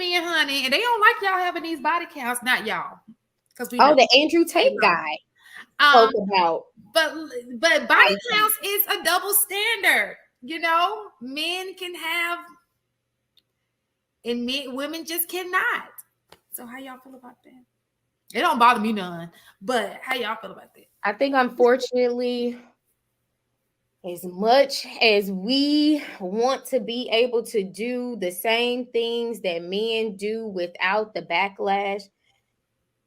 men, honey, and they don't like y'all having these body counts. Not y'all, because we. The Andrew Tate guy spoke about. But body counts is a double standard. You know, men can have, and women just cannot. So how y'all feel about that? It don't bother me none. But how y'all feel about that? I think, unfortunately, as much as we want to be able to do the same things that men do without the backlash,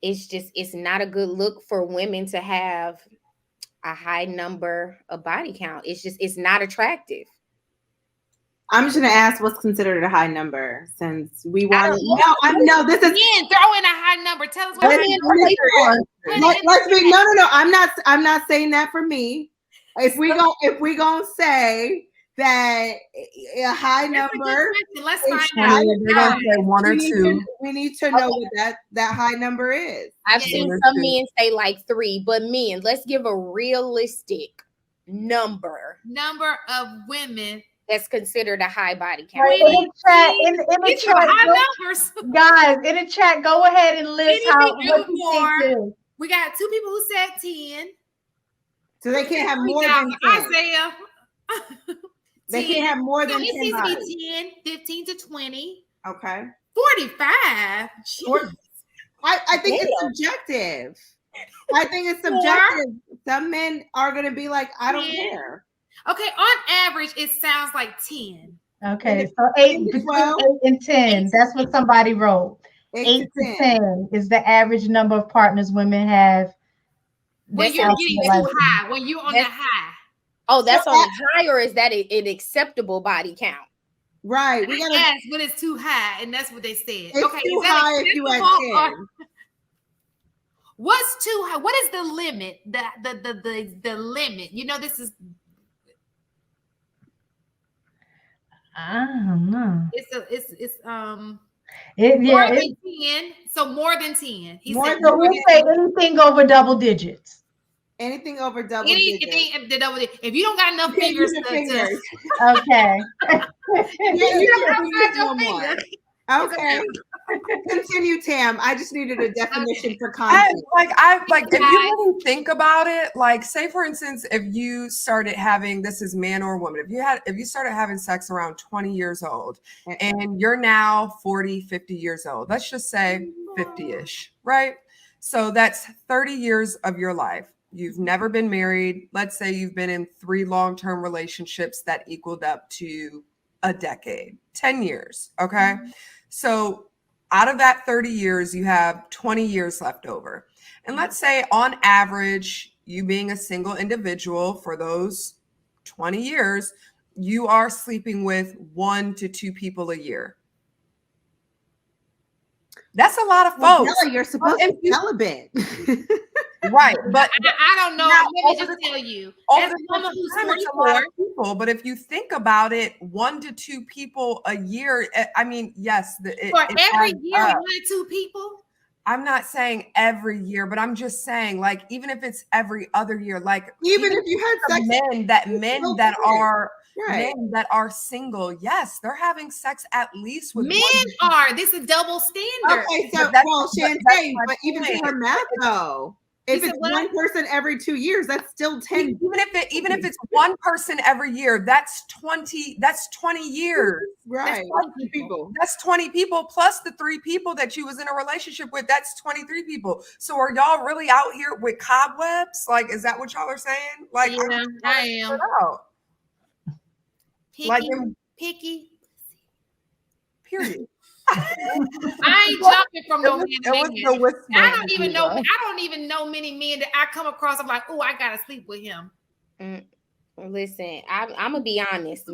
it's not a good look for women to have a high number of body count. It's not attractive. I'm just gonna ask what's considered a high number, since we want to. No, this is men throw in a high number. Tell us what. Let's be. No. I'm not saying that for me. If we gonna say that a high number, let's find out. They're gonna say one or two. We need to know what that high number is. I've seen some men say like 3, but men, let's give a realistic number of women that's considered a high body count. Right, in the chat, guys, in the chat, go ahead and list what you think. We got 2 people who said 10. So they can't have more than 10. Isaiah. They can't have more than 10. It seems to be 10, 15 to 20. Okay. 45. I think it's subjective. I think it's subjective. Some men are going to be like, I don't care. Okay, on average, it sounds like 10. Okay, so 8 and 10. That's what somebody wrote. 8 to 10 is the average number of partners women have. When you're getting too high, when you're on the high. Oh, that's on the high, or is that an acceptable body count? Right. We gotta ask when it's too high, and that's what they said. It's okay, too high if you at 10. What's too high? What is the limit? The limit. You know, this is. I don't know. It's more than 10. So more than 10. So we'll say anything over double digits. Anything over double digits. If you don't got enough fingers, okay. You don't have Okay. Continue, Tam. I just needed a definition for content. If you really think about it, like, say for instance, if you started having, this is man or woman, if you started having sex around 20 years old and you're now 40, 50 years old, let's just say 50-ish, right? So that's 30 years of your life. You've never been married. Let's say you've been in 3 long-term relationships that equaled up to a decade, 10 years. Okay. Mm-hmm. So out of that 30 years, you have 20 years left over. And let's say on average, you being a single individual for those 20 years, you are sleeping with 1 to 2 people a year. That's a lot of folks. Well, you're supposed to be celibate. Right, but I don't know. Let me just tell you, as a woman who's 44, people, but if you think about it, 1 to 2 people a year. I mean, yes, for every year, 1 to 2 people. I'm not saying every year, but I'm just saying, like, even if it's every other year, like, even if you had sex, men that are single, yes, they're having sex at least with men are. This is a double standard. Okay, so Shantae, but even to her math though. If it's one person every 2 years, that's still 10. Even if it's one person every year, that's 20. That's 20 years. Right. That's 20 people. That's 20 people plus the 3 people that you was in a relationship with. That's 23 people. So are y'all really out here with cobwebs? Like, is that what y'all are saying? Like, yeah, I am. Picky. Period. I ain't jumping from no man to man. I don't even know many men that I come across. I'm like, oh, I gotta sleep with him. Listen, I'm gonna be honest.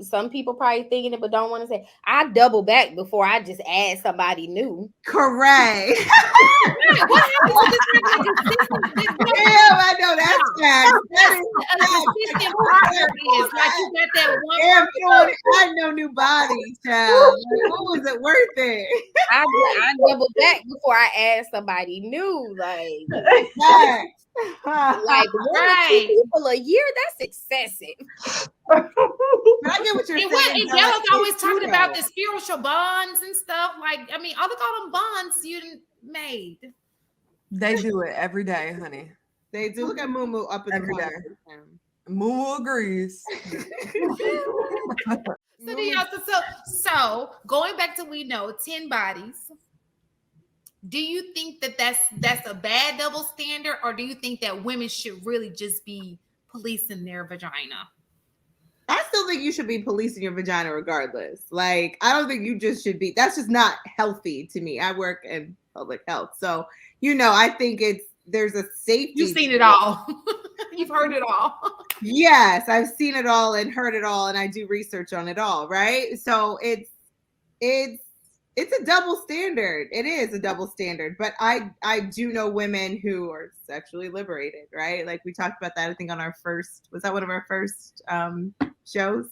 Some people probably thinking it, but don't want to say. I double back before I just add somebody new. Correct. What happened to this? Damn, I know that's fact. Consistent partner is like you got that one. I know new bodies, child. Like, what was it worth it? I double back before I add somebody new. Like, Like 1 or 2 people a year, that's excessive. But I get what you're saying. And Della's always talking about the spiritual bonds and stuff. Like, I mean, all the bonds you made. They do it every day, honey. They do. Look at Moo up in every the day. Moo agrees. So going back to, we know 10 bodies. Do you think that that's a bad double standard, or do you think that women should really just be policing their vagina? I still think you should be policing your vagina regardless. Like, I don't think you just should be. That's just not healthy to me. I work in public health. So, I think there's a safety. You've seen it all. You've heard it all. Yes, I've seen it all and heard it all, and I do research on it all, right? So it's a double standard. It is a double standard. But I do know women who are sexually liberated, right? Like, we talked about that, I think, on our first, was that one of our first shows?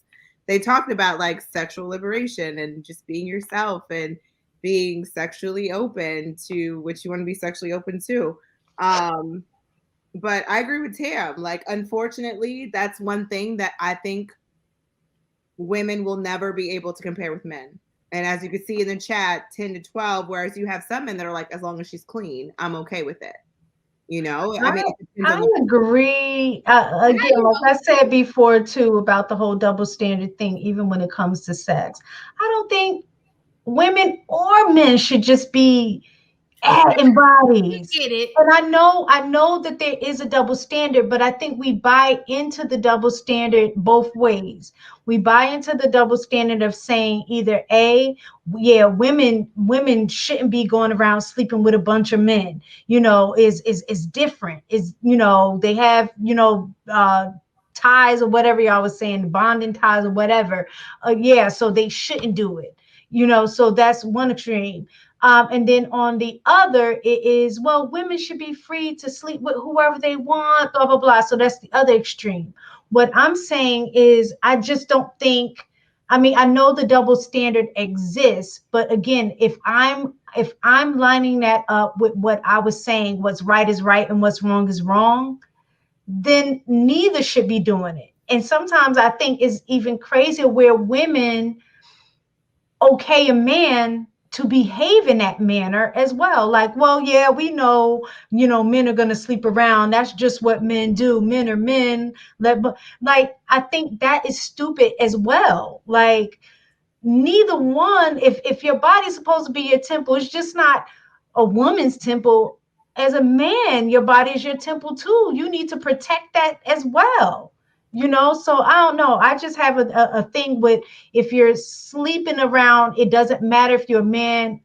They talked about like sexual liberation and just being yourself and being sexually open to what you want to be sexually open to. But I agree with Tam. Like, unfortunately, that's one thing that I think women will never be able to compare with men. And as you can see in the chat, 10 to 12, whereas you have some men that are like, as long as she's clean, I'm okay with it. I agree. Again, like I said before too, about the whole double standard thing, even when it comes to sex. I don't think women or men should just be adding bodies. Get it. And I know that there is a double standard, but I think we buy into the double standard both ways. We buy into the double standard of saying either women shouldn't be going around sleeping with a bunch of men, is different, they have, ties or whatever y'all was saying, bonding ties or whatever. So they shouldn't do it, so that's one extreme. And then on the other, it is, well, women should be free to sleep with whoever they want, blah, blah, blah. So that's the other extreme. What I'm saying is, I just don't think, I know the double standard exists, but again, if I'm lining that up with what I was saying, what's right is right and what's wrong is wrong, then neither should be doing it. And sometimes I think it's even crazier where women okay a man to behave in that manner as well. Like, well, yeah, we know, men are going to sleep around. That's just what men do. Men are men. Like, I think that is stupid as well. Like, neither one, if your body's supposed to be your temple, it's just not a woman's temple. As a man, your body is your temple too. You need to protect that as well. So I don't know. I just have a thing with, if you're sleeping around, it doesn't matter if you're a man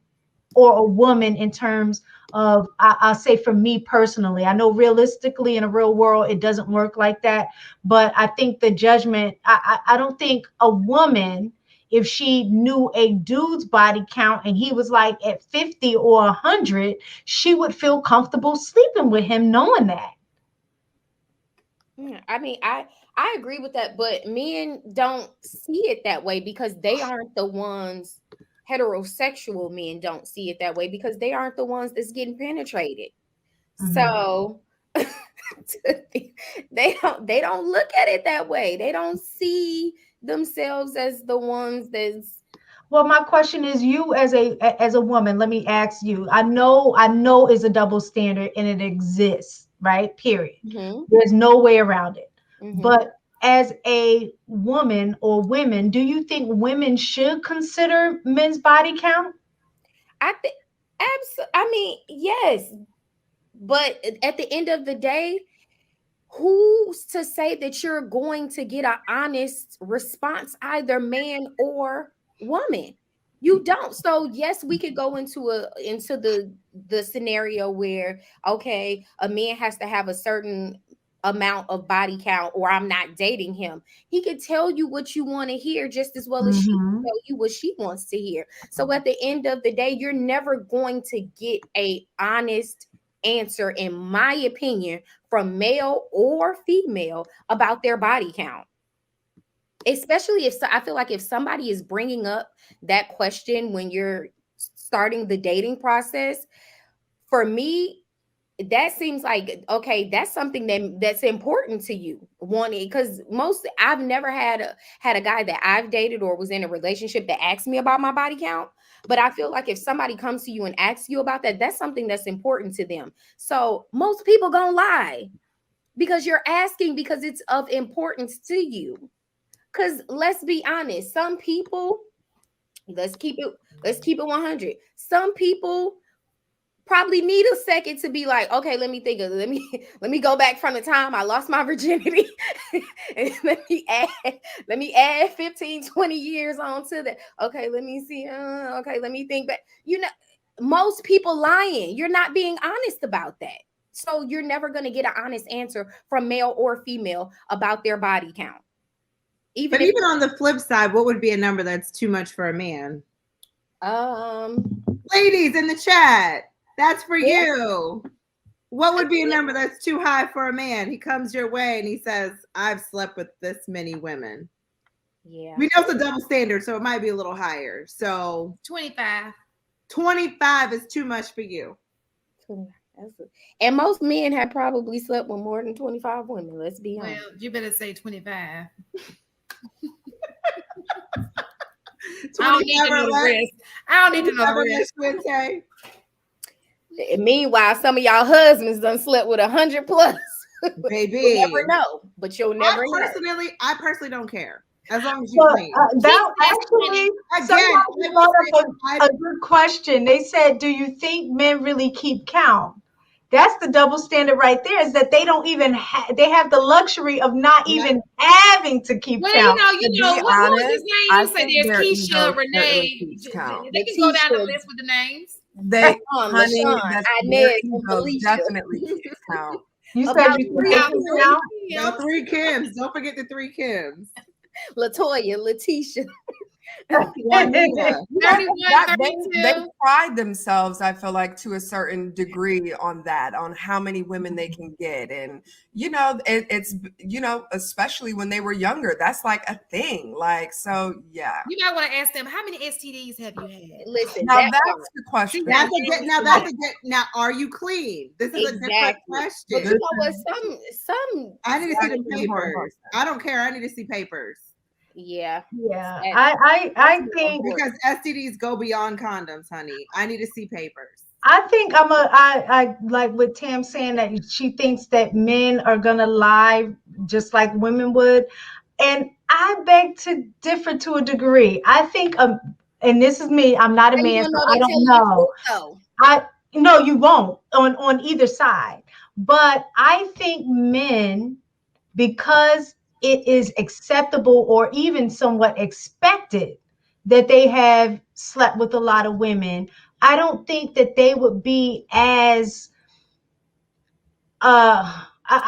or a woman in terms of, I'll say for me personally, I know realistically in a real world, it doesn't work like that. But I think the judgment, I don't think a woman, if she knew a dude's body count and he was like at 50 or 100, she would feel comfortable sleeping with him knowing that. I agree with that, but men don't see it that way because they aren't the ones. Heterosexual men don't see it that way because they aren't the ones that's getting penetrated. Mm-hmm. So they don't look at it that way. They don't see themselves as the ones that's. Well, my question is, you as a woman, let me ask you. I know it's a double standard and it exists, right? Period. Mm-hmm. There's no way around it. Mm-hmm. But as a woman or women, do you think women should consider men's body count? Yes. But at the end of the day, who's to say that you're going to get an honest response, either man or woman? You don't. So yes, we could go into the scenario where, okay, a man has to have a certain amount of body count or I'm not dating him. He could tell you what you want to hear just as well as she can tell you what she wants to hear. So at the end of the day, you're never going to get a honest answer, in my opinion, from male or female about their body count. Especially I feel like if somebody is bringing up that question when you're starting the dating process, for me, that seems like, okay, that's something that's important to you, wanting, because I've never had a guy that I've dated or was in a relationship that asked me about my body count. But I feel like if somebody comes to you and asks you about that, that's something that's important to them. So most people gonna lie because you're asking, because it's of importance to you. Because let's be honest, some people, let's keep it 100. Some people probably need a second to be like, okay, let me think of, let me go back from the time I lost my virginity and let me add 15, 20 years on to that. Okay, let me see. Okay, let me think back. Most people lying. You're not being honest about that. So you're never going to get an honest answer from male or female about their body count. Even on the flip side, what would be a number that's too much for a man? Ladies in the chat, that's for you. What would be a number that's too high for a man? He comes your way and he says, I've slept with this many women. Yeah. We know it's a double standard, so it might be a little higher. So 25. 25 is too much for you. And most men have probably slept with more than 25 women. Let's be honest. Well, you better say 25. I don't need to know the rest. I don't need to know the rest. Meanwhile, some of y'all husbands done slept with 100 plus. Baby, you'll never know, but you'll never know. I personally don't care. As long as you clean. That actually, somebody brought up a good question. They said, do you think men really keep count? That's the double standard right there, is that they don't even they have the luxury of not even having to keep count. You know, what was his name? You said there's Keisha, Renee. They can go down the list with the names. They, honey, that's definitely keeps count. You said you count? The 3 Kims. Don't forget the 3 Kims. Latoya, Letitia. They pride themselves, I feel like, to a certain degree on that, on how many women they can get. And it's especially when they were younger, that's like a thing. Like, so yeah, you might want to ask them, how many STDs have you had? Listen, now that's the question. That's a good. Now, are you clean? This is a different question. But you know what? Some I need to see the papers. I don't care. I need to see papers. Yeah. I think because STDs go beyond condoms, honey. I need to see papers. I think I like what Tam saying, that she thinks that men are gonna lie just like women would, and I beg to differ to a degree. I think and this is me, I'm not a man, so I don't know. No, you won't on either side. But I think men, because it is acceptable or even somewhat expected that they have slept with a lot of women, I don't think that they would be as I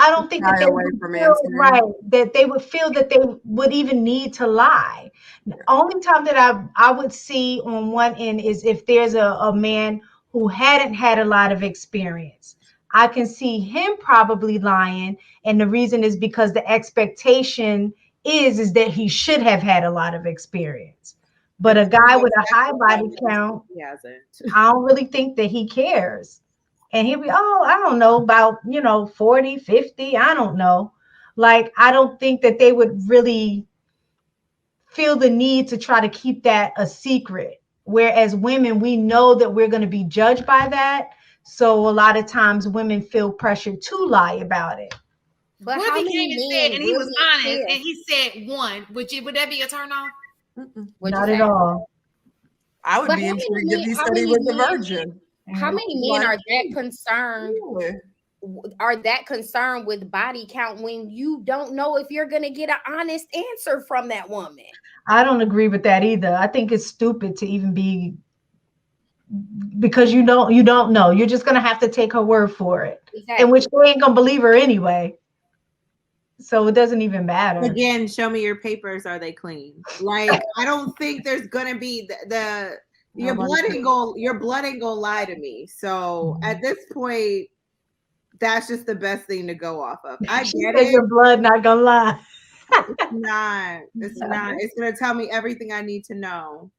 don't think that they would feel right, that they would feel that they would even need to lie. The only time that I would see on one end is if there's a man who hadn't had a lot of experience. I can see him probably lying, and the reason is because the expectation is that he should have had a lot of experience. But a guy with a high body count, I don't really think that he cares. And he'll be, I don't know, about 40, 50, I don't know. Like, I don't think that they would really feel the need to try to keep that a secret. Whereas women, we know that we're going to be judged by that. So a lot of times women feel pressured to lie about it. But what if he came and said, and he was honest, and he said 1? Would that be a turn off? Not at all. I would be intrigued if he said he was a virgin. How many men are that concerned? Are that concerned with body count when you don't know if you're going to get an honest answer from that woman? I don't agree with that either. I think it's stupid to even be, because you don't know. You're just gonna have to take her word for it, in which they ain't gonna believe her anyway. So it doesn't even matter. Again, show me your papers. Are they clean? Like, I don't think there's gonna be your blood ain't gonna lie to me. So at this point, that's just the best thing to go off of. I get it. Your blood not gonna lie. It's not. It's not. It's gonna tell me everything I need to know.